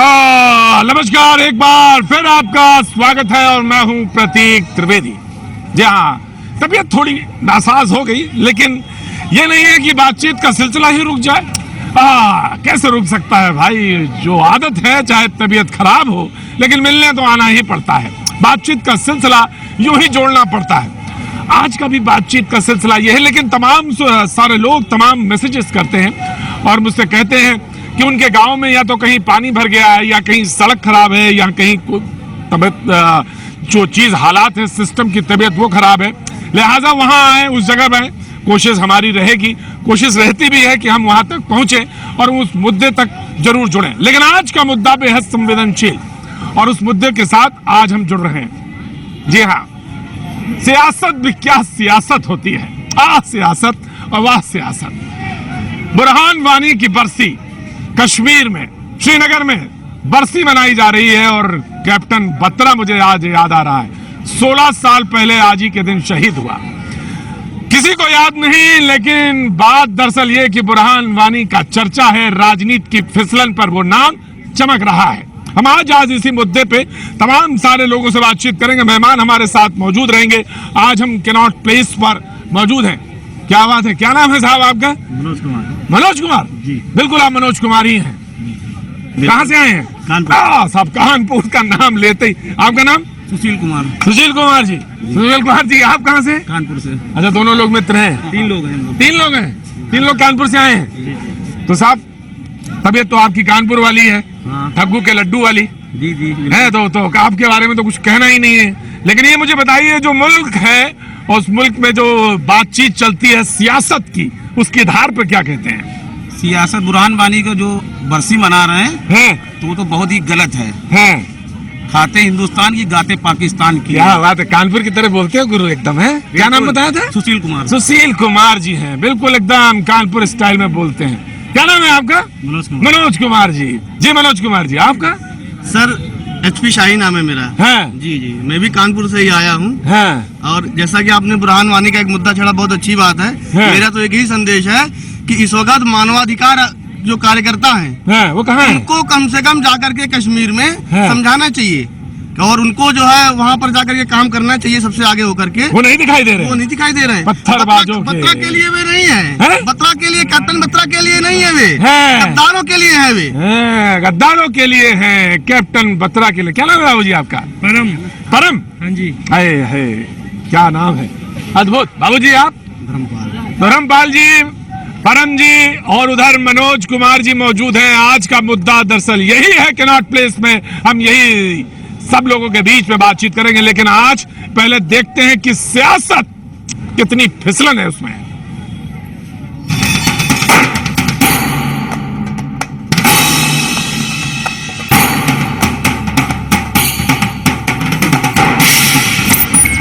नमस्कार, एक बार फिर आपका स्वागत है और मैं हूं प्रतीक त्रिवेदी। जी हाँ, तबीयत थोड़ी नासाज हो गई, लेकिन ये नहीं है कि बातचीत का सिलसिला ही रुक जाए। कैसे रुक सकता है भाई, जो आदत है, चाहे तबीयत खराब हो लेकिन मिलने तो आना ही पड़ता है। बातचीत का सिलसिला यूं ही जोड़ना पड़ता है। आज का भी बातचीत का सिलसिला यह है, लेकिन तमाम सारे लोग तमाम मैसेजेस करते हैं और मुझसे कहते हैं कि उनके गांव में या तो कहीं पानी भर गया है, या कहीं सड़क खराब है, या कहीं तबीयत जो चीज हालात है सिस्टम की तबीयत वो खराब है, लिहाजा वहां आए, उस जगह पर आए। कोशिश हमारी रहेगी, कोशिश रहती भी है कि हम वहां तक पहुंचे और उस मुद्दे तक जरूर जुड़ें। लेकिन आज का मुद्दा बेहद संवेदनशील और उस मुद्दे के साथ आज हम जुड़ रहे हैं। जी हाँ, सियासत भी क्या सियासत होती है। सियासत और वाह सियासत। बुरहान वानी की बरसी कश्मीर में, श्रीनगर में बरसी मनाई जा रही है और कैप्टन बत्रा मुझे आज याद आ रहा है। 16 साल पहले आज ही के दिन शहीद हुआ। किसी को याद नहीं, लेकिन बात दरअसल ये कि बुरहान वानी का चर्चा है, राजनीति की फिसलन पर वो नाम चमक रहा है। हम आज इसी मुद्दे पे तमाम सारे लोगों से बातचीत करेंगे। मेहमान हमारे साथ मौजूद रहेंगे। आज हम कैनॉट प्लेस पर मौजूद हैं। क्या बात है, क्या नाम है साहब आपका? मनोज कुमार। मनोज कुमार जी, बिल्कुल आप मनोज कुमार ही हैं। कहाँ से आए हैं? कानपुर। साहब कानपुर का नाम लेते ही, आपका नाम? सुशील कुमार। सुशील कुमार जी, सुशील कुमार जी, आप कहाँ से? कानपुर से। अच्छा, दोनों लोग मित्र हैं? 3 लोग हैं। 3 लोग हैं, 3 लोग कानपुर से आए हैं। तो साहब तबीयत तो आपकी कानपुर वाली है, ठग्गू के लड्डू वाली जी जी है, तो आपके बारे में तो कुछ कहना ही नहीं है। लेकिन ये मुझे बताइए, जो मुल्क है उस मुल्क में जो बातचीत चलती है सियासत की, उसकी धार पर क्या कहते हैं? सियासत बुरहान वानी को जो बरसी मना रहे हैं तो वो तो बहुत ही गलत है। खाते हिंदुस्तान की, गाते पाकिस्तान की। क्या बात है, कानपुर की तरह बोलते हो गुरु एकदम है। क्या नाम बताया था? सुशील कुमार। सुशील कुमार जी हैं, बिल्कुल एकदम कानपुर स्टाइल में बोलते हैं। क्या नाम है आपका? मनोज कुमार। मनोज कुमार जी। जी मनोज कुमार जी, आपका? सर HP शाही नाम है मेरा। जी जी, मैं भी कानपुर से ही आया हूँ। और जैसा कि आपने बुरहान वानी का एक मुद्दा छेड़ा, बहुत अच्छी बात है। मेरा तो एक ही संदेश है कि इस वक्त मानवाधिकार जो कार्यकर्ता हैं वो कहाँ हैं? उनको कम से कम जाकर के कश्मीर में समझाना चाहिए और उनको जो है वहाँ पर जाकर के काम करना चाहिए, सबसे आगे होकर के। वो नहीं दिखाई दे रहे, वो नहीं दिखाई दे रहे हैं। पत्थरबाजों बत्रा के लिए वे नहीं है, बत्रा के लिए, कैप्टन बत्रा के लिए नहीं है, वे गद्दारों के लिए है। वे गद्दारों के लिए है, कैप्टन बत्रा के लिए। क्या नाम है बाबू जी आपका? परम। परम? हाँ जी। है, क्या नाम है, अद्भुत। बाबू जी आप? धर्मपाल। धर्मपाल जी, परम जी, और उधर मनोज कुमार जी मौजूद हैं। आज का मुद्दा दरअसल यही है कैनॉट प्लेस में, हम यही सब लोगों के बीच में बातचीत करेंगे। लेकिन आज पहले देखते हैं कि सियासत कितनी फिसलन है उसमें।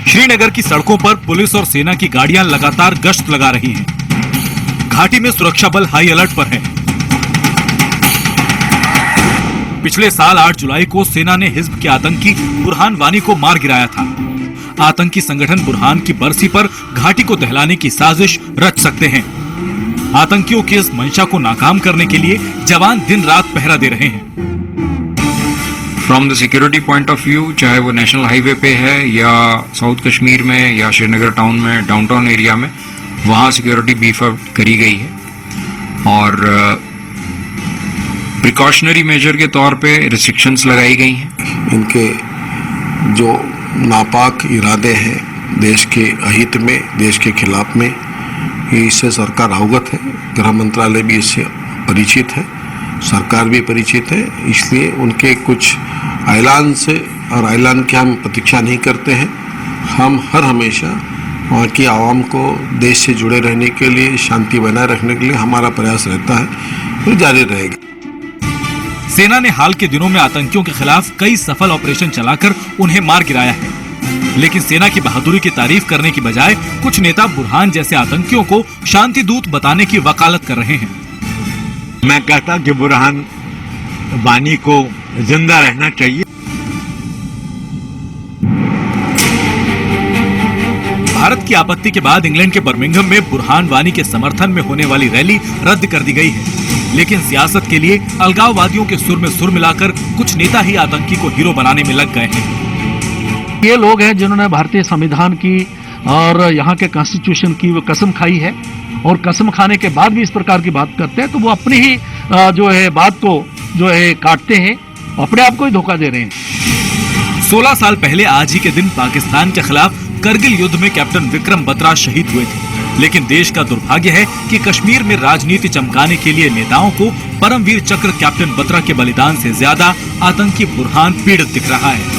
श्रीनगर की सड़कों पर पुलिस और सेना की गाड़ियां लगातार गश्त लगा रही हैं। घाटी में सुरक्षा बल हाई अलर्ट पर है। पिछले साल 8 जुलाई को सेना ने हिज्ब के आतंकी बुरहान वानी को मार गिराया था। आतंकी संगठन बुरहान की बरसी पर घाटी को दहलाने की साजिश रच सकते हैं। आतंकियों की इस मंशा को नाकाम करने के लिए जवान दिन रात पहरा दे रहे हैं। From the security point of view, चाहे वो नेशनल हाईवे पे है या साउथ कश्मीर में या श्रीनगर टाउन में, डाउनटाउन एरिया में, वहाँ सिक्योरिटी बीफ अप करी गई है और प्रिकॉशनरी मेजर के तौर पे रिस्ट्रिक्शंस लगाई गई हैं। इनके जो नापाक इरादे हैं देश के अहित में, देश के खिलाफ में, इससे सरकार अवगत है। गृह मंत्रालय भी इससे परिचित है, सरकार भी परिचित है। इसलिए उनके कुछ ऐलान से और ऐलान की हम प्रतीक्षा नहीं करते हैं। हम हर हमेशा वहाँ की आवाम को देश से जुड़े रहने के लिए, शांति बनाए रखने के लिए हमारा प्रयास रहता है, तो जारी रहेगा। सेना ने हाल के दिनों में आतंकियों के खिलाफ कई सफल ऑपरेशन चलाकर उन्हें मार गिराया है। लेकिन सेना की बहादुरी की तारीफ करने की बजाय कुछ नेता बुरहान जैसे आतंकियों को शांति दूत बताने की वकालत कर रहे हैं। मैं कहता कि बुरहान वानी को जिंदा रहना चाहिए। भारत की आपत्ति के बाद इंग्लैंड के बर्मिंघम में बुरहान वानी के समर्थन में होने वाली रैली रद्द कर दी गई है। लेकिन सियासत के लिए अलगाववादियों के सुर में सुर मिलाकर कुछ नेता ही आतंकी को हीरो बनाने में लग गए हैं। ये लोग हैं जिन्होंने भारतीय संविधान की और यहाँ के कॉन्स्टिट्यूशन की वो कसम खाई है, और कसम खाने के बाद भी इस प्रकार की बात करते हैं तो वो अपनी ही जो है बात को जो है काटते हैं, अपने आप को ही धोखा दे रहे हैं। 16 साल पहले आज ही के दिन पाकिस्तान के खिलाफ करगिल युद्ध में कैप्टन विक्रम बत्रा शहीद हुए थे, लेकिन देश का दुर्भाग्य है कि कश्मीर में राजनीति चमकाने के लिए नेताओं को परमवीर चक्र कैप्टन बत्रा के बलिदान से ज्यादा आतंकी बुरहान पीड़ित दिख रहा है।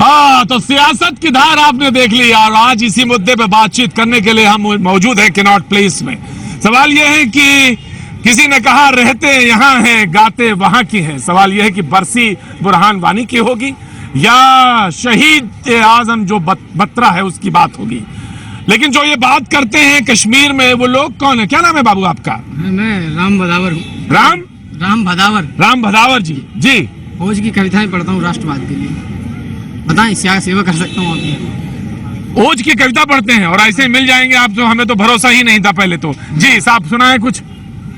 हाँ, तो सियासत की धार आपने देख ली और आज इसी मुद्दे पे बातचीत करने के लिए हम मौजूद हैं कैनॉट प्लेस में। सवाल यह है कि किसी ने कहा रहते यहाँ हैं गाते वहां की हैं। सवाल यह है कि बरसी बुरहान वानी की होगी या शहीद आजम जो बत्रा है उसकी बात होगी। लेकिन जो ये बात करते हैं कश्मीर में वो लोग कौन है? क्या नाम है बाबू आपका? मैं राम भदावर हूँ। राम भदावर जी। फौज की कविताएं पढ़ता हूँ राष्ट्रवाद के लिए। बताएं क्या सेवा कर सकता हूँ आपकी? ओज की कविता पढ़ते हैं और ऐसे मिल जाएंगे आप? तो हमें तो भरोसा ही नहीं था पहले तो। जी साहब, सुना है कुछ?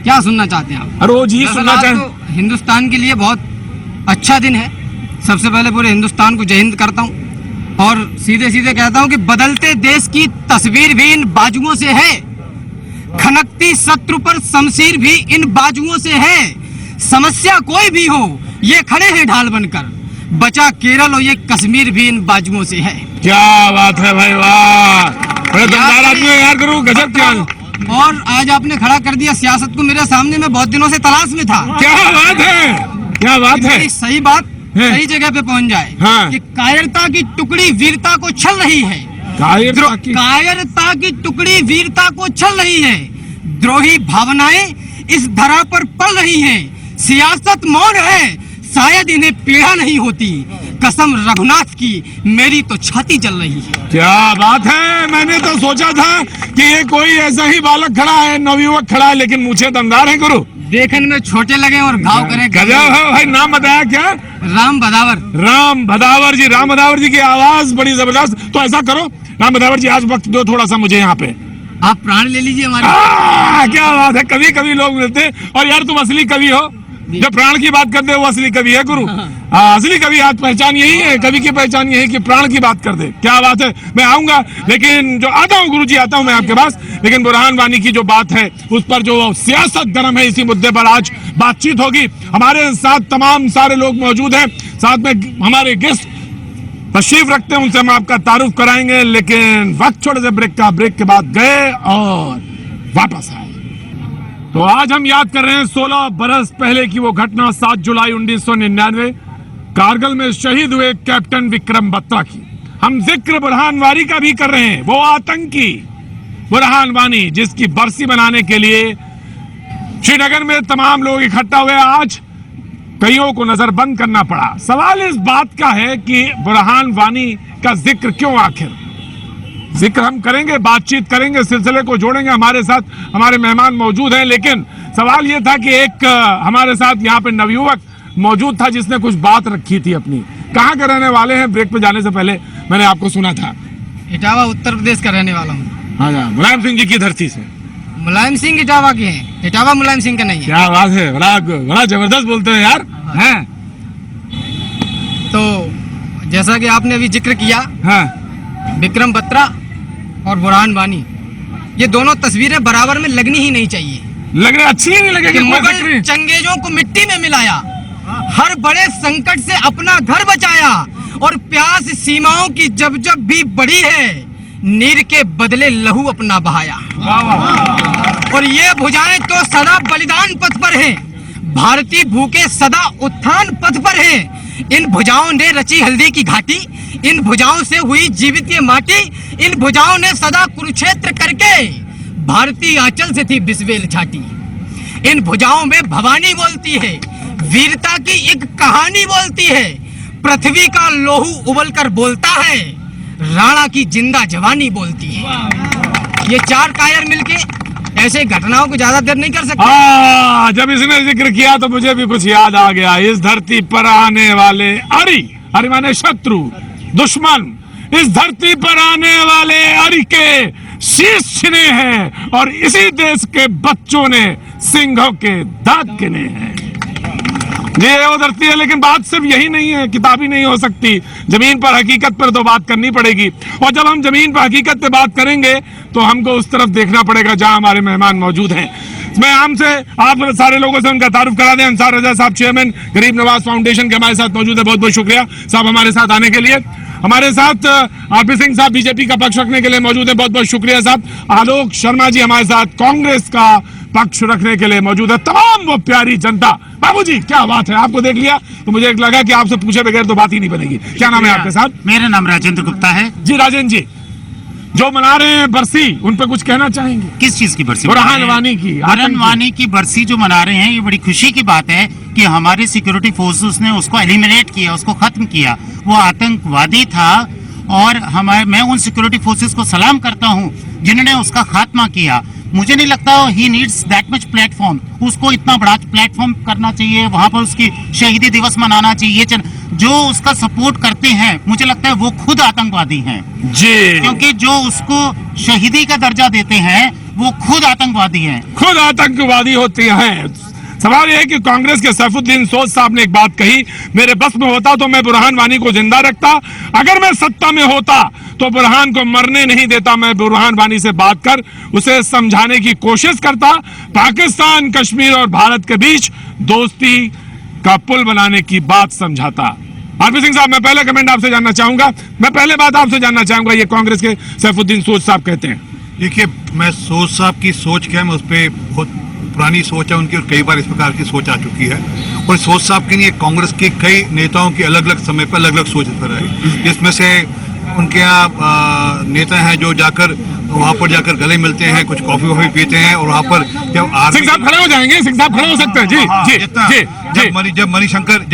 क्या सुनना चाहते हैं आप? रोज ही सुनना चाहते। तो हिंदुस्तान के लिए बहुत अच्छा दिन है। सबसे पहले पूरे हिंदुस्तान को जय हिंद करता हूँ और सीधे सीधे कहता हूँ कि बदलते देश की तस्वीर भी इन बाजुओं से है, खनकती शत्रु पर शमशीर भी इन बाजुओं से है। समस्या कोई भी हो ये खड़े हैं ढाल बनकर, बचा केरल और ये कश्मीर भी इन बाजुओं से है। क्या बात है भाई, वाह, बड़े दमदार आदमी हो यार गुरु, गजब। क्या और आज आपने खड़ा कर दिया सियासत को मेरे सामने, मैं बहुत दिनों से तलाश में था। क्या बात है, क्या बात है। सही बात सही जगह पे पहुंच जाए। हाँ। कि कायरता की टुकड़ी वीरता को छल रही है। कायरता की टुकड़ी वीरता को छल रही है। द्रोही भावनाएं इस धरा पर पल रही हैं। सियासत मौन है, शायद इन्हें पीड़ा नहीं होती। कसम रघुनाथ की मेरी तो छाती जल रही है। क्या बात है। मैंने तो सोचा था कि ये कोई ऐसा ही बालक खड़ा है, नवयुवक खड़ा है, लेकिन मुझे दमदार है गुरु। देखने में छोटे लगे और घाव करें। गजब है भाई। नाम बताया क्या? राम भदावर जी। राम भदावर जी की आवाज बड़ी जबरदस्त। तो ऐसा करो राम भदावर जी, आज वक्त दो थोड़ा सा मुझे यहाँ पे। आप प्राण ले लीजिए हमारे। क्या बात है। कभी कभी लोग मिलते हैं और यार तुम असली कवि हो, जो प्राण की बात करते हो वो असली कवि है गुरु। असली कवि आज पहचान यही है, कवि की पहचान यही कि प्राण की बात कर दे। क्या बात है। मैं आऊंगा, लेकिन जो आता हूँ गुरु जी, आता हूँ मैं आपके पास, लेकिन बुरहान वानी की जो बात है उस पर जो सियासत गर्म है, इसी मुद्दे पर आज बातचीत होगी। हमारे साथ तमाम सारे लोग मौजूद हैं, साथ में हमारे गेस्ट तशरीफ रखते हैं, उनसे हम आपका तारुफ कराएंगे। लेकिन वक्त छोटे से ब्रेक के बाद गए और वापस आए। तो आज हम याद कर रहे हैं 16 बरस पहले की वो घटना, 7 जुलाई 1999 कारगिल में शहीद हुए कैप्टन विक्रम बत्रा की। हम जिक्र बुरहान वानी का भी कर रहे हैं, वो आतंकी बुरहान वानी जिसकी बरसी बनाने के लिए श्रीनगर में तमाम लोग इकट्ठा हुए। आज कईयों को नजरबंद करना पड़ा। सवाल इस बात का है कि बुरहान वानी का जिक्र क्यों? आखिर जिक्र हम करेंगे, बातचीत करेंगे, सिलसिले को जोड़ेंगे। हमारे साथ हमारे मेहमान मौजूद हैं, लेकिन सवाल यह था कि एक हमारे साथ यहाँ पे नवयुवक मौजूद था जिसने कुछ बात रखी थी अपनी। कहाँ के रहने वाले हैं? ब्रेक पे जाने से पहले मैंने आपको सुना था। इटावा उत्तर प्रदेश का रहने वाला हूँ। हाँ, मुलायम सिंह जी की धरती से। मुलायम सिंह इटावा के हैं, इटावा मुलायम सिंह का नहीं है। क्या बात है, बड़ा जबरदस्त बोलते हैं यार। हैं? तो जैसा कि आपने अभी जिक्र किया, हाँ, विक्रम बत्रा और बुरहान वानी, ये दोनों तस्वीरें बराबर में लगनी ही नहीं चाहिए। लगने अच्छी नहीं लगेगी। मुगल चंगेजों को मिट्टी में मिलाया, हर बड़े संकट से अपना घर बचाया और प्यास सीमाओं की जब जब भी बढ़ी है, नीर के बदले लहू अपना बहाया। और ये भुजाएं तो सदा बलिदान पथ पर हैं, भारतीय भूखे सदा उत्थान पथ पर हैं। इन भुजाओं ने रची हल्दी की घाटी, इन भुजाओं से हुई जीवित ये माटी, इन भुजाओं ने सदा कुरुक्षेत्र करके भारतीय आंचल से थी बिस्वेल छाटी। इन भुजाओं में भवानी बोलती है, वीरता की एक कहानी बोलती है। पृथ्वी का लोहू उबल कर बोलता है, राणा की जिंदा जवानी बोलती है। ये चार कायर मिलके ऐसे घटनाओं को ज्यादा देर नहीं कर सकते। जब इसने जिक्र किया तो मुझे भी कुछ याद आ गया। इस धरती पर आने वाले अरि माने शत्रु, दुश्मन, इस धरती पर आने वाले अरिके शीश छिने हैं और इसी देश के बच्चों ने सिंहों के दांत गिने हैं। ये वो धरती है, लेकिन बात सिर्फ यही नहीं है, किताबी नहीं हो सकती। जमीन पर हकीकत पर तो बात करनी पड़ेगी, और जब हम जमीन पर हकीकत पे बात करेंगे तो हमको उस तरफ देखना पड़ेगा जहां हमारे मेहमान मौजूद हैं। मैं हमसे आप सारे लोगों से उनका तारुफ करा दें। अंसार रजा साहब चेयरमैन गरीब नवाज फाउंडेशन के हमारे साथ मौजूद है। बहुत बहुत शुक्रिया साहब हमारे साथ आने के लिए। हमारे साथ आरपी सिंह साहब बीजेपी का पक्ष रखने के लिए मौजूद है। बहुत बहुत शुक्रिया साहब। आलोक शर्मा जी हमारे साथ कांग्रेस का पक्ष रखने के लिए मौजूद है। तमाम वो प्यारी जनता। बाबूजी क्या बात है, आपको देख लिया तो मुझे लगा कि आपसे पूछे बगैर तो बात ही नहीं बनेगी। क्या नाम है आपके साथ? मेरा नाम राजेंद्र गुप्ता है जी। राजेंद्र जी, जो मना रहे हैं बरसी, उन पे कुछ कहना चाहेंगे? किस चीज की बरसी? बुरहान वानी की। बुरहान वानी की बरसी जो मना रहे हैं, ये बड़ी खुशी की बात है कि हमारे सिक्योरिटी फोर्सेस ने उसको एलिमिनेट किया, उसको खत्म किया। वो आतंकवादी था और मैं उन सिक्योरिटी फोर्सेस को सलाम करता हूं जिन्होंने उसका खात्मा किया। मुझे नहीं लगता he needs that much platform. उसको इतना बड़ा प्लेटफॉर्म करना चाहिए, वहां पर उसकी शहीदी दिवस मनाना चाहिए। जो उसका सपोर्ट करते हैं, मुझे लगता है वो खुद आतंकवादी हैं जी, क्योंकि जो उसको शहीदी का दर्जा देते हैं वो खुद आतंकवादी हैं। खुद आतंकवादी होते हैं। सवाल यह है कि कांग्रेस के सैफुद्दीन सोज साहब ने एक बात कही, मेरे बस में होता तो मैं बुरहान वानी को जिंदा रखता, अगर मैं सत्ता में होता तो बुरहान को मरने नहीं देता, मैं बुरहान वानी से बात कर उसे समझाने की कोशिश करता, पाकिस्तान, कश्मीर और भारत के बीच दोस्ती का पुल बनाने की बात समझाता। आरपी सिंह साहब, मैं पहले कमेंट आपसे जानना चाहूंगा। मैं पहले बात आपसे जानना चाहूंगा, ये कांग्रेस के सैफुद्दीन सोज साहब कहते हैं। देखिए, मैं सोज साहब की सोच क्या है, मैं उस पर बहुत पुरानी सोच है उनकी और कई बार इस प्रकार की सोच आ चुकी है। और सोच साहब की नहीं, कांग्रेस के कई नेताओं की अलग अलग समय पर अलग अलग सोच इस पर है। इसमें से उनके यहाँ नेता हैं जो जाकर वहाँ पर जाकर गले मिलते हैं, कुछ कॉफी वॉफी पीते हैं, और वहाँ पर जब सिंह साहब खड़े हो जाएंगे, सिंह साहब खड़े हो सकते हैं। जी जी जी। जब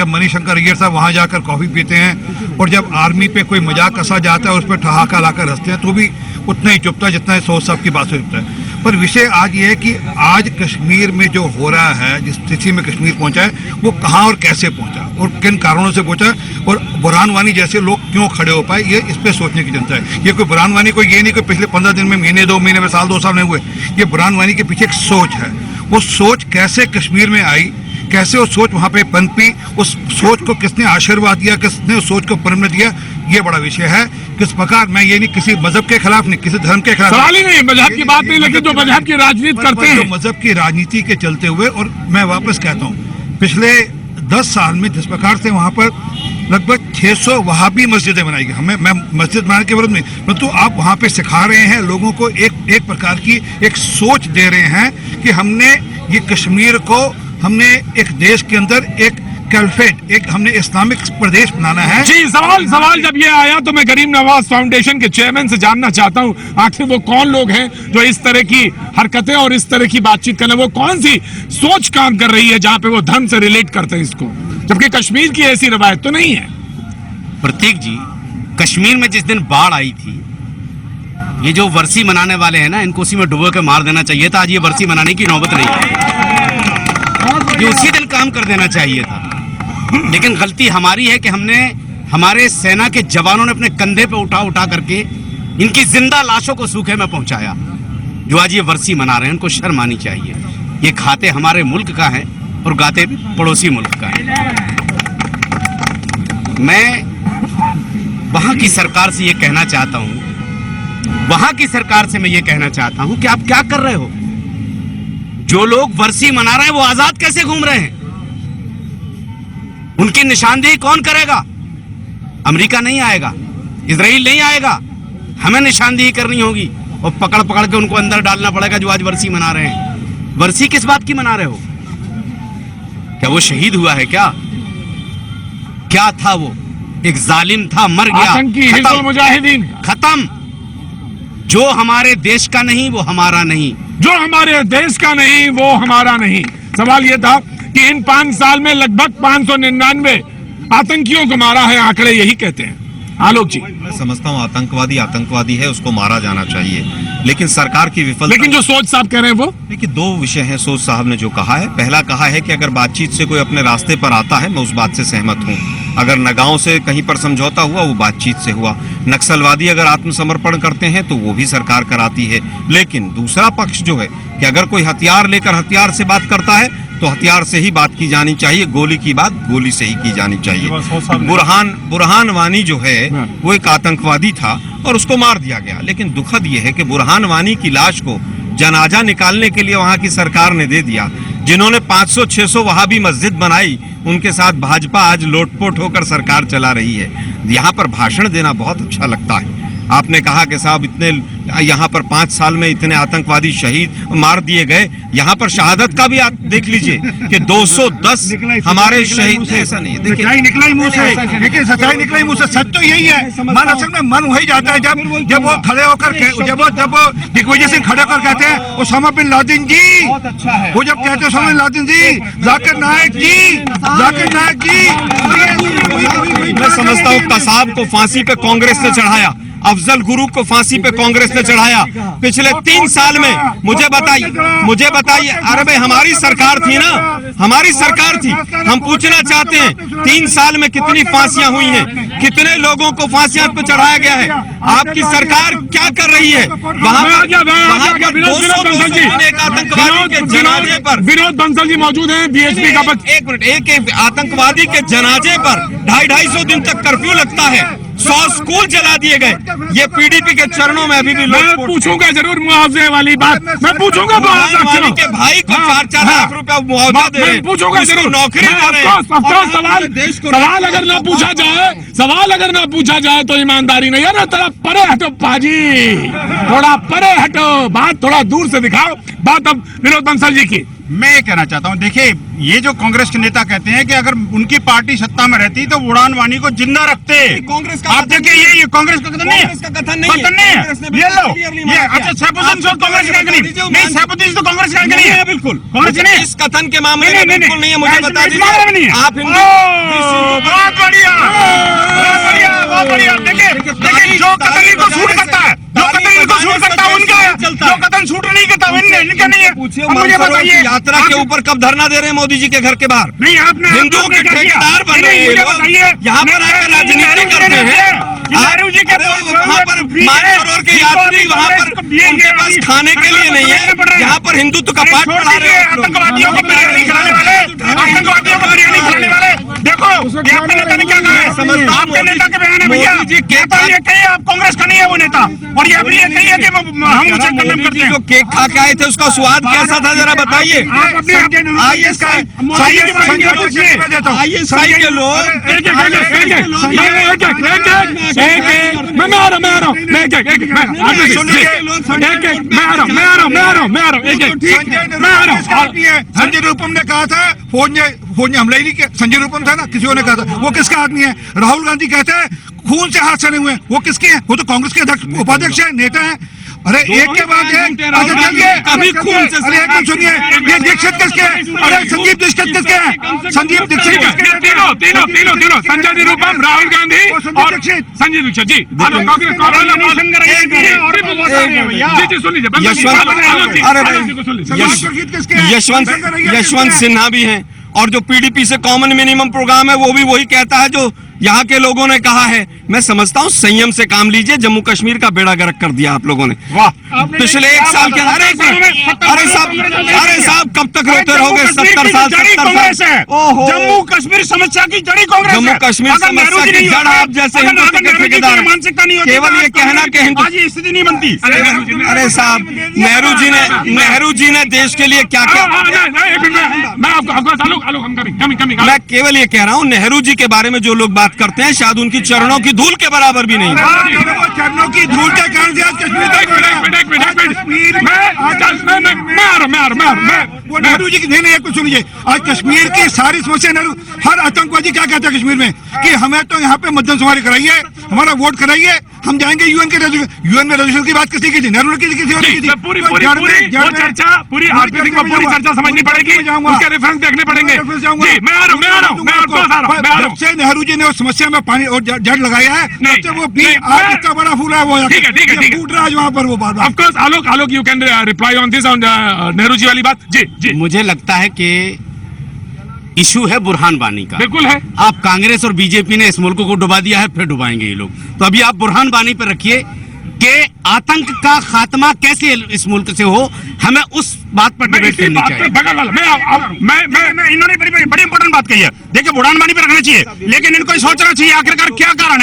मणिशंकर अय्यर साहब वहाँ जाकर कॉफी पीते हैं, और जब आर्मी पे कोई मजाक कसा जाता है और उस पर ठहाका लाकर हंसते हैं, तो भी उतना ही चुपता जितना सोच साहब की बात से चुपता है। पर विषय आज ये है कि आज कश्मीर में जो हो रहा है, जिस स्थिति में कश्मीर पहुंचा है, वो कहाँ और कैसे पहुंचा और किन कारणों से पहुंचा, और बुरहान वानी जैसे लोग क्यों खड़े हो पाए, ये इस पे सोचने की जनता है। ये कोई बुरहान वानी को ये नहीं कि पिछले 15 दिन में, महीने 2 महीने में, साल 2 साल नहीं हुए। ये बुरहान वानी के पीछे एक सोच है। वो सोच कैसे कश्मीर में आई, कैसे वो सोच वहां पे पनपी, उस सोच को किसने आशीर्वाद दिया, किसने उस सोच को परम दिया, ये बड़ा विषय है। किस प्रकार, मैं ये नहीं किसी मजहब के खिलाफ नहीं, किसी धर्म के खिलाफ सवाल ही नहीं, मजहब की बात नहीं, लेकिन जो मजहब की राजनीति करते हैं, मजहब की राजनीति के चलते हुए। और मैं वापस कहता हूँ, पिछले 10 साल में जिस प्रकार से वहां पर लगभग 600 वहाबी मस्जिदें बनाई गई, मैं मस्जिद बनाने के विरोध में, परंतु आप वहां पे सिखा रहे हैं लोगों को, एक प्रकार की एक सोच दे रहे हैं कि हमने ये कश्मीर को, हमने एक देश के अंदर एक कैलफेट, एक हमने इस्लामिक प्रदेश बनाना है। जी, सवाल जब ये आया तो मैं गरीब नवाज फाउंडेशन के चेयरमैन से जानना चाहता हूं, आखिर वो कौन लोग हैं जो इस तरह की हरकतें और इस तरह की बातचीत करना, वो कौन सी सोच काम कर रही है जहां पे वो धर्म से रिलेट करते हैं इसको, जबकि कश्मीर की ऐसी रवायत तो नहीं है। प्रतीक जी, कश्मीर में जिस दिन बाढ़ आई थी, ये जो वर्सी मनाने वाले हैं ना, इनको उसी में डुबो के मार देना चाहिए था। आज ये वर्सी मनाने की नौबत नहीं है, ये उसी दिन काम कर देना चाहिए था। लेकिन गलती हमारी है कि हमने, हमारे सेना के जवानों ने अपने कंधे पे उठा करके इनकी जिंदा लाशों को सूखे में पहुंचाया। जो आज ये वर्सी मना रहे हैं, उनको शर्म आनी चाहिए। ये खाते हमारे मुल्क का है और गाते भी पड़ोसी मुल्क का है। मैं वहां की सरकार से ये कहना चाहता हूं, वहां की सरकार से मैं ये कहना चाहता हूं कि आप क्या कर रहे हो? जो लोग वर्सी मना रहे हैं वो आजाद कैसे घूम रहे हैं? उनकी निशानदेही कौन करेगा? अमेरिका नहीं आएगा, इजराइल नहीं आएगा, हमें निशानदेही करनी होगी और पकड़ के उनको अंदर डालना पड़ेगा जो आज वर्सी मना रहे हैं। वर्सी किस बात की मना रहे हो? क्या वो शहीद हुआ है? क्या था वो? एक जालिम था, मर गया, आतंकी हिजबुल मुजाहिदीन, खत्म। जो हमारे देश का नहीं वो हमारा नहीं, जो हमारे देश का नहीं वो हमारा नहीं। सवाल यह था कि इन 5 साल में लगभग 599 आतंकियों को मारा है, आंकड़े यही कहते हैं। आलोक जी, मैं समझता हूँ आतंकवादी है, उसको मारा जाना चाहिए, लेकिन सरकार की विफलता। लेकिन जो सोच साहब कह रहे हैं वो, देखिए 2 विषय हैं सोच साहब ने जो कहा है। पहला कहा है कि अगर बातचीत से कोई अपने रास्ते पर आता है, मैं उस बात से सहमत हूँ। अगर नगांव से कहीं पर समझौता हुआ वो बातचीत से हुआ, नक्सलवादी अगर आत्मसमर्पण करते हैं तो वो भी सरकार कराती है। लेकिन दूसरा पक्ष जो है कि अगर कोई हथियार लेकर हथियार से बात करता है तो हथियार से ही बात की जानी चाहिए, गोली की बात गोली से ही की जानी चाहिए। बुरहान वानी जो है वो एक आतंकवादी था और उसको मार दिया गया, लेकिन दुखद ये है कि बुरहान वानी की लाश को जनाजा निकालने के लिए वहां की सरकार ने दे दिया। जिन्होंने 500-600 वहाबी मस्जिद बनाई उनके साथ भाजपा आज लोटपोट होकर सरकार चला रही है। यहाँ पर भाषण देना बहुत अच्छा लगता है। आपने कहा कि साहब इतने यहाँ पर 5 साल में इतने आतंकवादी शहीद मार दिए गए, यहाँ पर शहादत का भी आप देख लीजिए कि 210 हमारे शहीद। ऐसा नहीं, देखिए सच्चाई निकला ही मुंह से, देखिए सच्चाई निकला ही मुंह से। सच तो यही है, मन असल में मन वही जाता है जब वो खड़े होकर जब वो दिग्विजय सिंह खड़े होकर कहते हैं ओसामा बिन लादेन जी, वो जब कहते हैं ओसामा बिन लादेन जी, जाकिर नायक जी, जाकिर नायक जी। मैं समझता हूँ कसाब को फांसी पे कांग्रेस ने चढ़ाया, अफजल गुरु को फांसी पे कांग्रेस ने चढ़ाया। पिछले 3 साल में मुझे बताइए, अरे भाई हमारी सरकार थी ना, हमारी सरकार थी। हम पूछना चाहते हैं 3 साल में कितनी फांसियां हुई हैं, कितने लोगों को फांसियां पे चढ़ाया गया है? आपकी सरकार क्या कर रही है? वहाँ विनोद बंसल जी मौजूद हैं, बीएसपी का। एक मिनट, एक आतंकवादी के जनाजे पर 250 दिन तक कर्फ्यू लगता है, 100 स्कूल जला दिए गए। ये पीडीपी के चरणों में अभी भी मैं पूछूंगा जरूर मुआवजे वाली बात, मैं पूछूंगा मुआवजा के भाई को 4-4 लाख रुपया मुआवजा दे रहे हैं, पूछूंगा जरूर, नौकरी दे रहे हैं। सवाल अगर ना पूछा जाए, सवाल अगर ना पूछा जाए तो ईमानदारी नहीं है ना। थोड़ा परे हटो पाजी, थोड़ा परे हटो, बात थोड़ा दूर से दिखाओ। बात अब विनोद बंसल जी की मैं ये कहना चाहता हूँ, देखिए ये जो कांग्रेस के नेता कहते हैं कि अगर उनकी पार्टी सत्ता में रहती तो बुरहान वानी को जिंदा रखते। कांग्रेस का आप देखिए ये कांग्रेस का कथन नहीं है, कथन नहीं है। ये लो, ये अच्छा सैफुद्दीन तो कांग्रेस का नहीं, सैफुद्दीन तो कांग्रेस का नहीं है, बिल्कुल कांग्रेस नहीं। इस कथन के मामले में बिल्कुल नहीं है, मुझे बता दीजिए आप। बहुत बढ़िया, बहुत बढ़िया। देखिए जो कथन इनको सूट करता है, जो कथन इनको सूट करता है उनका, जो कथन सूट नहीं करता इनका नहीं है। मुझे बताइए यात्रा के ऊपर कब धरना दे रहे हैं मोदी जी के घर के बाहर? नहीं, आपने हिंदुओं के ठेकेदार बन रहे हैं, यहाँ पर आकर राजनीति करते हैं। नेहरू जी के वहाँ पर मानसरोवर के यात्री वहाँ पर उनके पास खाने के लिए नहीं है, यहाँ पर हिंदुत्व का पाठ पढ़ा रहे हैं। आतंकवादियों को बिरयानी खिलाने वाले, आतंकवादियों को बिरयानी खिलाने वाले। देखो ये आपके नेता ने क्या कहा है, आपके नेता के बयान है भैया। नेता ये कही आप कांग्रेस का नहीं है वो नेता, और ये अभी ये कही है कि हम उसे कंडेम करते हैं। जो केक खा के आए थे उसका स्वाद कैसा था जरा बताइए। आईएसआई के लोग संजय रूपम ने कहा था फौज ने हमला ही नहीं किया। संजय रूपम था ना, किसी ने कहा था, वो किसका आदमी है? राहुल गांधी कहते हैं खून से हाथ सने हुए, वो किसके हैं? वो तो कांग्रेस के अध्यक्ष उपाध्यक्ष है, नेता है। अरे एक के बाद कभी खून से, अरे एक मिनट सुनिए, ये दीक्षित किसके हैं? अरे संजीव दीक्षित किसके हैं? संजीव दीक्षित तीनों संजय निरुपम, राहुल गांधी और संजीव दीक्षित जी। यशवंत सिन्हा भी हैं, और जो पीडीपी से कॉमन मिनिमम प्रोग्राम है वो भी वही कहता है जो यहाँ के लोगों ने कहा है। मैं समझता हूँ संयम से काम लीजिए, जम्मू कश्मीर का बेड़ा गर्क कर दिया आप लोगों ने। वाह, पिछले 1 साल के अरे साहब कब तक रोते रहोगे? 70 साल जम्मू कश्मीर समस्या की जड़ी कांग्रेस है। जम्मू कश्मीर समस्या की जड़ आप जैसे हिंदुत्व के ठेकेदार मानसिकता नहीं होती, केवल ये कहना कि हिंदू स्थिति नहीं बनती। अरे साहब नेहरू जी ने देश के लिए क्या किया? मैं केवल ये कह रहा हूँ, नेहरू जी के बारे में जो लोग बात करते हैं शायद उनकी चरणों की धूल के बराबर भी नहीं। चरणों की धूल के कारण से नेहरू जी की नहीं है। कुछ सुनिए, आज कश्मीर की सारी समस्या नेहरू, हर आतंकवादी क्या कहता है कश्मीर में कि हमें तो यहाँ पे मर्दमशुमारी कराइए, हमारा वोट कराइए, हम जाएंगे यूएन में रेजोल्यूशन की बात किसने की थी? नेहरू ने की थी। पूरी चर्चा, पूरी आरपीसी को पूरी चर्चा समझनी पड़ेगी, उसके रेफरेंस देखने पड़ेंगे। जी, मैं आ रहा हूँ। जब से नेहरू जी ने उस समस्या में पानी और जड़ लगाया है, तब से वो भी आज इतना बड़ा फूल है, वो ठीक है फूट रहा है वहाँ पर वो बात। Of course Alok you can reply on this, on Nehru ji वाली बात। जी, मुझे लगता है कि इशू है बुरहान वानी का। बिल्कुल है। आप कांग्रेस और बीजेपी ने इस मुल्क को डुबा दिया है, फिर डुबाएंगे ये लोग। तो अभी आप बुरहान वानी पर रखिए कि आतंक का खात्मा कैसे इस मुल्क से हो, हमें उस बात पर डिबेट करनी चाहिए। मैं इन्होंने बड़ी इंपॉर्टेंट बात कही है। देखिए बुरहान वानी पर रखना चाहिए, लेकिन इनको सोचना चाहिए आखिरकार क्या कारण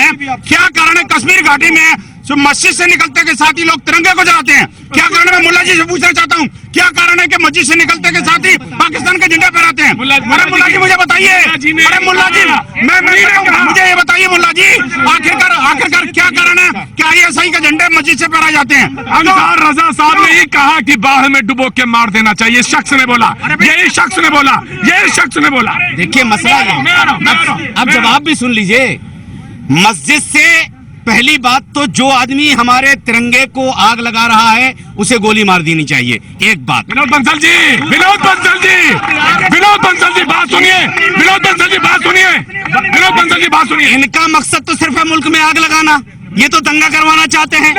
है कश्मीर घाटी में जो मस्जिद से निकलते के साथ ही लोग तिरंगे को जलाते हैं। क्या कारण है? मैं मुल्ला जी से पूछना चाहता हूँ, क्या कारण है कि मस्जिद से निकलते के साथ ही पाकिस्तान के झंडे फहराते हैं? अरे मुल्ला जी मुझे बताइए, अरे मुल्ला जी मैं नहीं रहूंगा, मुझे ये बताइए मुल्ला जी, आखिरकार क्या कारण है कि ISI के झंडे मस्जिद से फहराए जाते हैं? अंसार रजा साहब ने ही कहा कि बाढ़ में डुबो के मार देना चाहिए, शख्स ने बोला, यही शख्स ने बोला। देखिए मसला ये, अब जवाब भी सुन लीजिए। मस्जिद से पहली बात तो जो आदमी हमारे तिरंगे को आग लगा रहा है उसे गोली मार देनी चाहिए। एक बात। विनोद बंसल जी बात सुनिए। इनका मकसद तो सिर्फ है मुल्क में आग लगाना, ये तो दंगा करवाना चाहते हैं।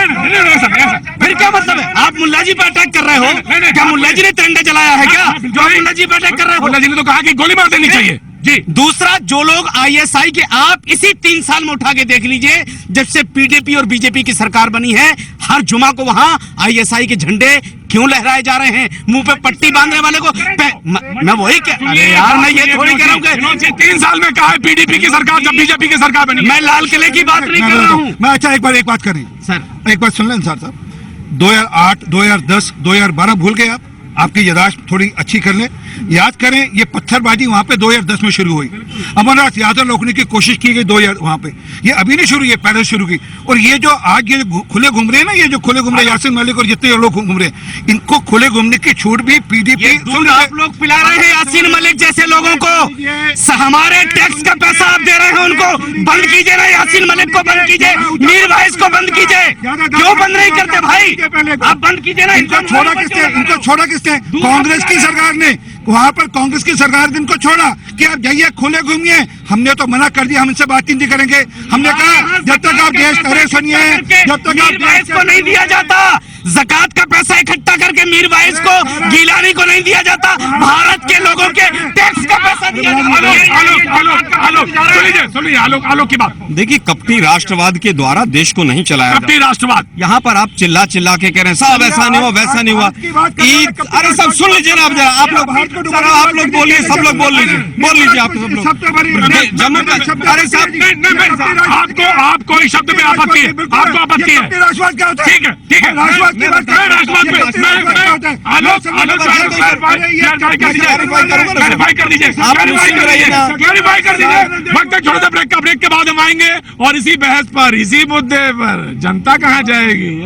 फिर क्या मतलब है? आप मुल्ला जी पर अटैक कर रहे हो? क्या मुल्ला जी ने तिरंगा जलाया है क्या जो आप मुल्ला जी पर अटैक कर रहे हो? मुल्ला जी ने तो कहा कि गोली मार देनी चाहिए जी। दूसरा, जो लोग ISI के, आप इसी 3 साल में उठा के देख लीजिए, जब से PDP और BJP की सरकार बनी है, हर जुमा को वहां ISI के झंडे क्यों लहराए जा रहे हैं? मुंह पे पट्टी बांधने वाले को मैं वही अरे यार मैं ये थोड़ी कह रहा हूँ कि 3 साल में कहा है PDP की सरकार जब BJP की सरकार बनी। मैं लाल किले की बात नहीं कर रहा हूँ। मैं अच्छा एक बात करें सर, एक बात सुन लें सर साहब, 2008, 2010, 2012 भूल गए आप? आपकी यादाश्त थोड़ी अच्छी कर लें, याद करें। ये पत्थरबाजी वहां पे 2010 में शुरू हुई, अमरनाथ यादव रोकने की कोशिश की गई 2000 वहां पे। ये अभी नहीं शुरू, ये पहले शुरू की। और ये जो आज ये खुले घूम रहे हैं ना, ये जो खुले घूम रहे यासिन मलिक और जितने लोग घूम रहे हैं, इनको खुले घूमने की छूट भी PDP आप लोग पिला रहे हैं यासिन मलिक जैसे लोगों को। हमारे टैक्स का पैसा आप दे रहे हैं उनको। बंद कीजिए ना, यासिन मलिक को बंद कीजिए, मीर वाइस को बंद कीजिए। क्यों बंद नहीं करते भाई? आप बंद कीजिए ना। इनको छोड़ा किसने? कांग्रेस की सरकार ने। वहां पर कांग्रेस की सरकार ने इनको छोड़ा कि आप जाइए खुले घूमिए। हमने तो मना कर दिया, हम इनसे बातचीत नहीं करेंगे। हमने कहा जब तक आप देश करे सुनिए, जब तक आप देश को नहीं दिया जाता, ज़कात का पैसा इकट्ठा करके मीर वाइस को, गीलानी को नहीं दिया जाता, भारत के लोगों के टैक्स का पैसा दिया जाता। आलोक की बात देखिए, कपटी राष्ट्रवाद के द्वारा देश को नहीं चलाया। कपटी राष्ट्रवाद यहाँ पर आप चिल्ला के कह रहे हैं साहब ऐसा नहीं हुआ, वैसा नहीं हुआ। अरे सब सुन लीजिए ना, आप लोग बोलिए, सब लोग बोल लीजिए आप सब लोग। जम्मू का अरे साहब, आपको इस शब्द में आपत्ति है, आपको आपत्ति है? ठीक है ब्रेक के बाद हम आएंगे और इसी बहस पर, इसी मुद्दे पर जनता कहाँ जाएगी?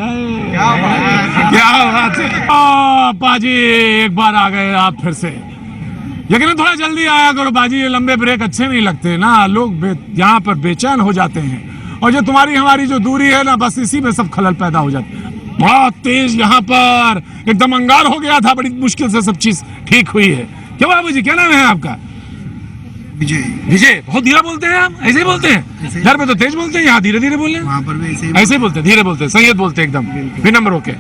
क्या बात है बाजी, एक बार आ गए आप फिर से। लेकिन थोड़ा जल्दी आया करो बाजी, ये लंबे ब्रेक अच्छे नहीं लगते ना, लोग यहाँ पर बेचैन हो जाते हैं। और जो तुम्हारी हमारी जो दूरी है ना, बस इसी में सब खलल पैदा हो जाते हैं। बहुत तेज यहाँ पर एकदम अंगार हो गया था, बड़ी मुश्किल से सब चीज ठीक हुई है। क्यों बाबू जी, क्या नाम है आपका? विजय। बहुत धीरे बोलते हैं आप, ऐसे ही बोलते हैं? घर में तो तेज बोलते हैं, यहाँ धीरे धीरे बोल रहे हैं। वहाँ पर भी ऐसे ही बोलते हैं, धीरे बोलते हैं, संयत बोलते हैं, एकदम विनम्र होके।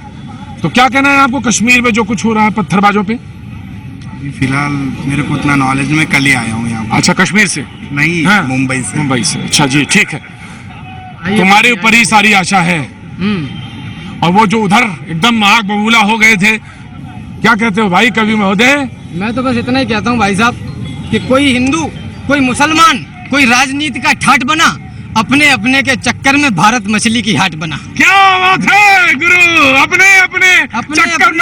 तो क्या कहना है आपको कश्मीर में जो कुछ हो रहा है पत्थरबाजों पे? फिलहाल मेरे को उतना नॉलेज, में कल ही आया हूँ यहाँ। अच्छा, कश्मीर से नहीं, हाँ? मुंबई से। अच्छा जी, ठीक है। तुम्हारे ऊपर ही सारी आशा है। और वो जो उधर एकदम आग बबूला हो गए थे, क्या कहते हो भाई कवि महोदय? मैं तो बस इतना ही कहता हूँ भाई साहब कि कोई हिंदू, कोई मुसलमान, कोई राजनीति का ठाट बना, अपने अपने के चक्कर में भारत मछली की हाट बना। क्या बात है गुरु, अपने चक्कर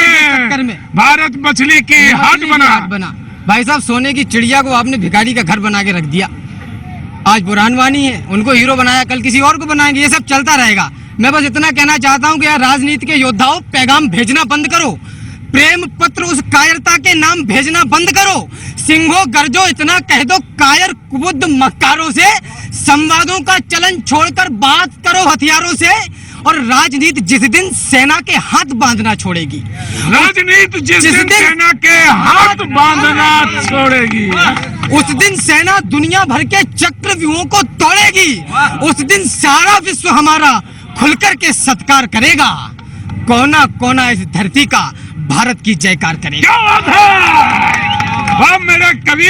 में भारत मछली की हाट बना। भाई साहब, सोने की चिड़िया को आपने भिखारी का घर बना के रख दिया। आज बुरहान वानी है, उनको हीरो बनाया, कल किसी और को बनाएंगे, ये सब चलता रहेगा। मैं बस इतना कहना चाहता हूँ कि यार राजनीति के योद्धाओं, पैगाम भेजना बंद करो, प्रेम पत्र उस कायरता के नाम भेजना बंद करो। सिंहो गर्जो, इतना कह दो कायर कुबुद्ध मक्कारों से। संवादों का चलन छोड़कर बात करो हथियारों से। और राजनीति जिस दिन सेना के हाथ बांधना छोड़ेगी, राजनीति जिस दिन सेना के हाथ बांधना छोड़ेगी, उस दिन सेना दुनिया भर के चक्रव्यूहों को तोड़ेगी। उस दिन सारा विश्व हमारा खुलकर के सत्कार करेगा। कोना कोना इस धरती का भारत की जयकार करेगा। क्या बात है? मेरे कवि,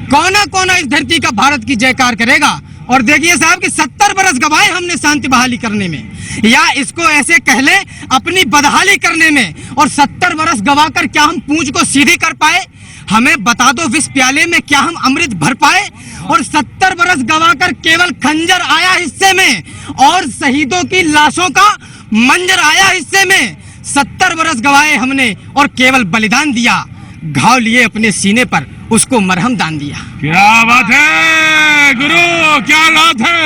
कोना कोना इस धरती का भारत की जयकार करेगा। और देखिए साहब कि 70 बरस गवाए हमने शांति बहाली करने में, या इसको ऐसे कह ले अपनी बदहाली करने में। और 70 बरस गवाकर क्या हम पूंछ को सीधी कर पाए? हमें बता दो विष प्याले में क्या हम अमृत भर पाए? और 70 बरस गवाकर केवल खंजर आया हिस्से में, और शहीदों की लाशों का मंजर आया हिस्से में। 70 बरस गवाए हमने और केवल बलिदान दिया, घाव लिए अपने सीने पर, उसको मरहम दान दिया। क्या बात है गुरु, क्या बात है।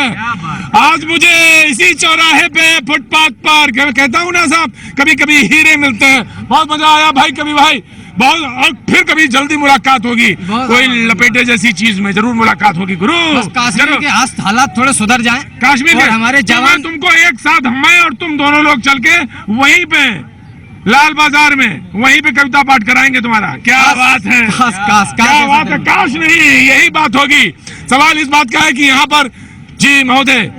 आज मुझे इसी चौराहे पे फुटपाथ पर कहता हूँ ना साहब, कभी कभी हीरे मिलते हैं, बहुत मजा आया भाई, कभी भाई बहुत, और फिर कभी जल्दी मुलाकात होगी, कोई लपेटे जैसी चीज में जरूर मुलाकात होगी गुरु। कश्मीर के हालात थोड़े सुधर जाएं, कश्मीर के हमारे जवान, तुमको एक साथ मैं और तुम दोनों लोग चल के वहीं पे लाल बाजार में वहीं पे कविता पाठ कराएंगे तुम्हारा। क्या बात है, क्या बात है। काश नहीं, यही बात होगी। सवाल इस बात का है कि यहाँ पर, जी महोदय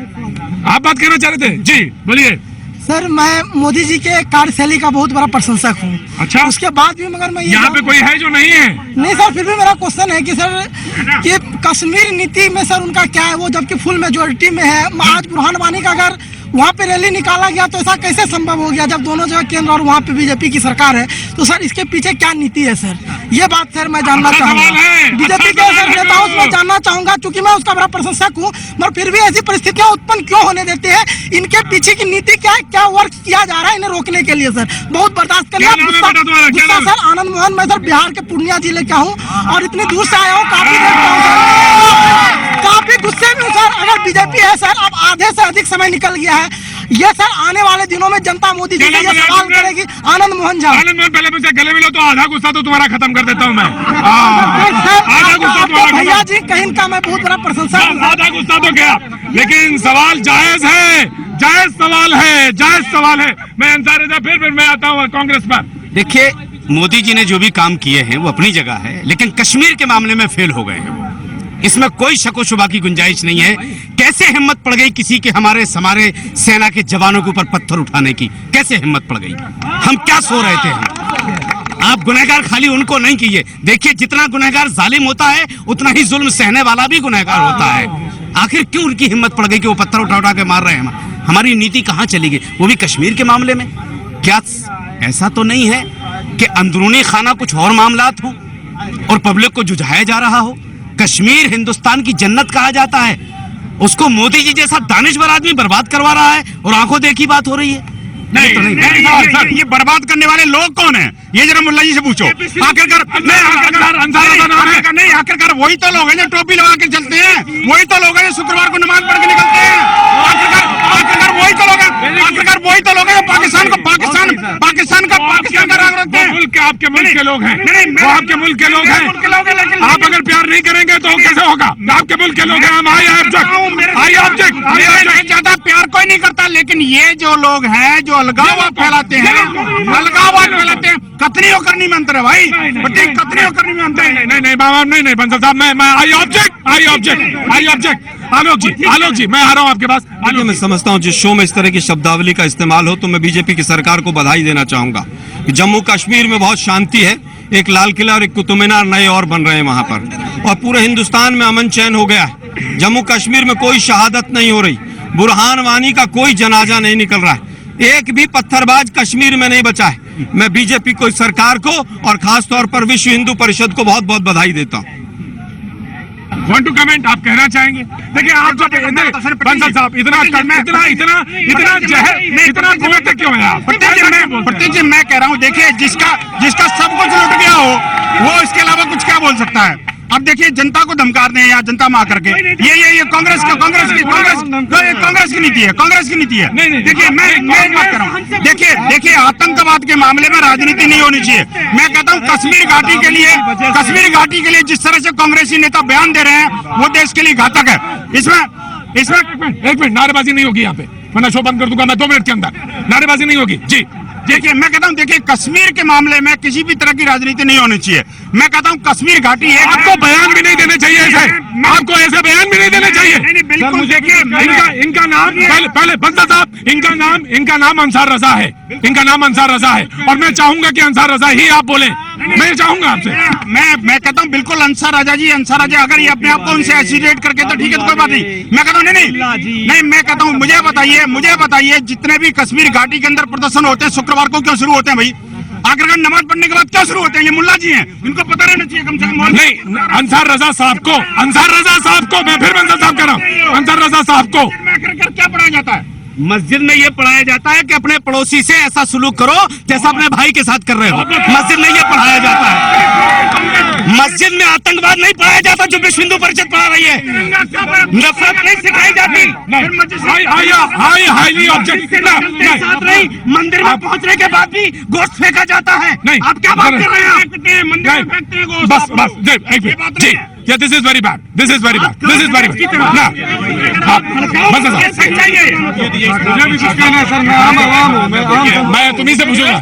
आप बात करना चाह रहे थे, जी बोलिए। सर मैं मोदी जी के कार्यशैली का बहुत बड़ा प्रशंसक हूँ। अच्छा, उसके बाद भी मगर मैं यहाँ पे कोई है जो नहीं है? नहीं सर, फिर भी मेरा क्वेश्चन है कि सर कि कश्मीर नीति में सर उनका क्या है, वो जबकि फुल मेजोरिटी में है। आज बुरहान वानी का अगर वहाँ पे रैली निकाला गया तो ऐसा कैसे संभव हो गया, जब दोनों जगह केंद्र और वहाँ पे बीजेपी की सरकार है? तो सर इसके पीछे क्या नीति है सर, ये बात सर मैं जानना चाहूँगा। बीजेपी के सर नेताओं से मैं जानना चाहूँगा, क्योंकि मैं उसका बड़ा प्रशंसक हूँ, मगर फिर भी ऐसी परिस्थितियाँ उत्पन्न क्यों होने देते हैं? इनके पीछे की नीति क्या है, क्या वर्क किया जा रहा है इन्हें रोकने के लिए? सर बहुत बर्दाश्त कर लिया गुस्सा सर। आनंद मोहन, मैं सर बिहार के पूर्णिया जिले का हूँ और इतनी दूर से आया हूँ, काफी गुस्से में सर। अगर बीजेपी है सर, अब आधे से अधिक समय निकल गया है, ये सर आने वाले दिनों में जनता मोदी जी से ये सवाल करेगी। आनंद मोहन झा, आनंद मोहन पहले मुझसे गले मिलो तो आधा गुस्सा तो तुम्हारा खत्म कर देता हूँ मैं। आधा गुस्सा तुम्हारा, भैया जी कहीं का मैं बहुत बड़ा प्रशंसक हूँ। आधा गुस्सा तो क्या, लेकिन सवाल जायज है, जायज सवाल है, जायज सवाल है। मैं अंसार रजा, फिर मैं आता हूँ कांग्रेस पर। देखिए, मोदी जी ने जो भी काम किए हैं वो अपनी जगह है, लेकिन कश्मीर के मामले में फेल हो गए हैं। इसमें कोई शक व शुबा की गुंजाइश नहीं है। कैसे हिम्मत पड़ गई किसी के हमारे सेना के जवानों के ऊपर पत्थर उठाने की? कैसे हिम्मत पड़ गई? हम क्या सो रहे थे? आप गुनहगार खाली उनको नहीं कीजिए। देखिए, जितना गुनहगार जालिम होता है उतना ही जुल्म सहने वाला भी गुनहगार होता है। आखिर क्यों उनकी हिम्मत पड़ गई कि वो पत्थर उठा उठा के मार रहे हैं? हमारी नीति कहाँ चली गई, वो भी कश्मीर के मामले में? क्या ऐसा तो नहीं है कि अंदरूनी खाना कुछ और मामलात हो और पब्लिक को जुझाया जा रहा हो? कश्मीर हिंदुस्तान की जन्नत कहा जाता है, उसको मोदी जी जैसा दानिशवर आदमी बर्बाद करवा रहा है और आंखों देखी बात हो रही है। नहीं, ये बर्बाद करने वाले लोग कौन हैं? ये जरा मुल्ला जी से पूछो। आखिरकार वही तो लोग हैं जो टोपी लगा के चलते हैं, वही तो लोग हैं जो शुक्रवार को नमाज पढ़ के निकलते हैं। आखिरकार वही तो लोग हैं, आखिरकार वही तो लोग हैं पाकिस्तान का राग रखते हैं। मुल्क आपके मुल्क के लोग हैं, वो आपके मुल्क के लोग हैं। आप अगर प्यार नहीं करेंगे तो कैसे होगा? आपके मुल्क के लोग हैं, हम आई ऑब्जेक्ट। ज्यादा प्यार कोई नहीं करता, लेकिन ये जो लोग हैं जो अलगाव फैलाते हैं, कतरी करनी में अंतर है भाई, कतरी करनी में अंतर है। नहीं बाबा, नहीं बंसल साहब, मैं आई ऑब्जेक्ट। आलोक जी मैं आ रहा हूँ आपके पास। मैं समझता हूँ जिस शो में इस तरह की शब्दावली का इस्तेमाल हो तो मैं बीजेपी की सरकार को बधाई देना चाहूंगा। जम्मू कश्मीर में बहुत शांति है, एक लाल किला और एक कुतुब मीनार नए और बन रहे हैं वहां पर, और पूरे हिंदुस्तान में अमन चैन हो गया है। जम्मू कश्मीर में कोई शहादत नहीं हो रही, बुरहान वानी का कोई जनाजा नहीं निकल रहा है, एक भी पत्थरबाज कश्मीर में नहीं बचा है। मैं बीजेपी को, सरकार को और खास तौर पर विश्व हिंदू परिषद को बहुत बहुत बधाई देता हूँ। Want to comment? आप कहना चाहेंगे? देखिए, आप जो बंसल साहब इतना बोलते क्यों हैं आप? प्रतीक जी मैं कह रहा हूँ, देखिए जिसका सब कुछ लुट गया हो वो इसके अलावा कुछ क्या बोल सकता है? अब देखिए, जनता को धमका रहे हैं या जनता में आकर के, ये कांग्रेस की नीति है, कांग्रेस की नीति है। देखिए मैं बात कर रहा हूँ, देखिए आतंकवाद के मामले में राजनीति नहीं होनी चाहिए। मैं कहता हूँ कश्मीर घाटी के लिए जिस तरह से कांग्रेसी नेता बयान दे रहे हैं वो देश के लिए घातक है। इसमें एक मिनट नारेबाजी नहीं होगी यहाँ पे, वरना शो बंद कर दूंगा मैं 2 मिनट के अंदर। नारेबाजी नहीं होगी जी। देखिए मैं कहता हूँ, देखिए कश्मीर के मामले में किसी भी तरह की राजनीति नहीं होनी चाहिए। मैं कहता हूँ कश्मीर घाटी है, आपको बयान भी नहीं देने चाहिए ऐसे। आपको ऐसे बयान भी नहीं देने चाहिए। बिल्कुल मुझे इनका नाम पहले बंसल साहब, इनका नाम अंसार रजा है, इनका नाम अंसार रजा है, और मैं चाहूंगा कि अंसार रजा ही आप बोले। मैं चाहूंगा आपसे, मैं कहता हूँ बिल्कुल अंसार राजा जी, अंसार राजा अगर ये अपने आप को उनसे एसोसिएट करके तो ठीक है, तो कोई बात नहीं। मैं कहता हूँ नहीं, मैं कहता हूँ मुझे बताइए जितने भी कश्मीर घाटी के अंदर प्रदर्शन होते हैं शुक्रवार को क्यों शुरू होते हैं भाई? आखिरकार नमाज पढ़ने के बाद क्यों शुरू होते हैं? ये मुल्ला जी हैं, इनको पता रहना चाहिए कम से कम। नहीं, अंसार रजा साहब को मैं फिर बंसल साहब कह रहा हूँ, अंसार रजा साहब को आखिरकार क्या पढ़ाया जाता है? मस्जिद में ये पढ़ाया जाता है कि अपने पड़ोसी से ऐसा सुलूक करो जैसा अपने भाई के साथ कर रहे हो। मस्जिद में ये पढ़ाया जाता है। मस्जिद में आतंकवाद नहीं पढ़ाया जाता जो विश्व हिंदू परिषद पढ़ा रही है। नफरत नहीं सिखाई जाती। मंदिर में पहुंचने के बाद भी गोश्त फेंका जाता है। आप क्या बात कर रहे हैं? बस Yeah, this is very bad. This is very bad. This is very bad. ना, मैं तुम्ही से पूछूंगा,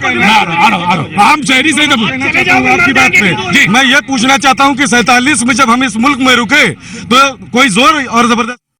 आम शहरी से आपकी बात पे। मैं ये पूछना चाहता हूँ कि 47 में जब हम इस मुल्क में रुके तो कोई जोर और जबरदस्त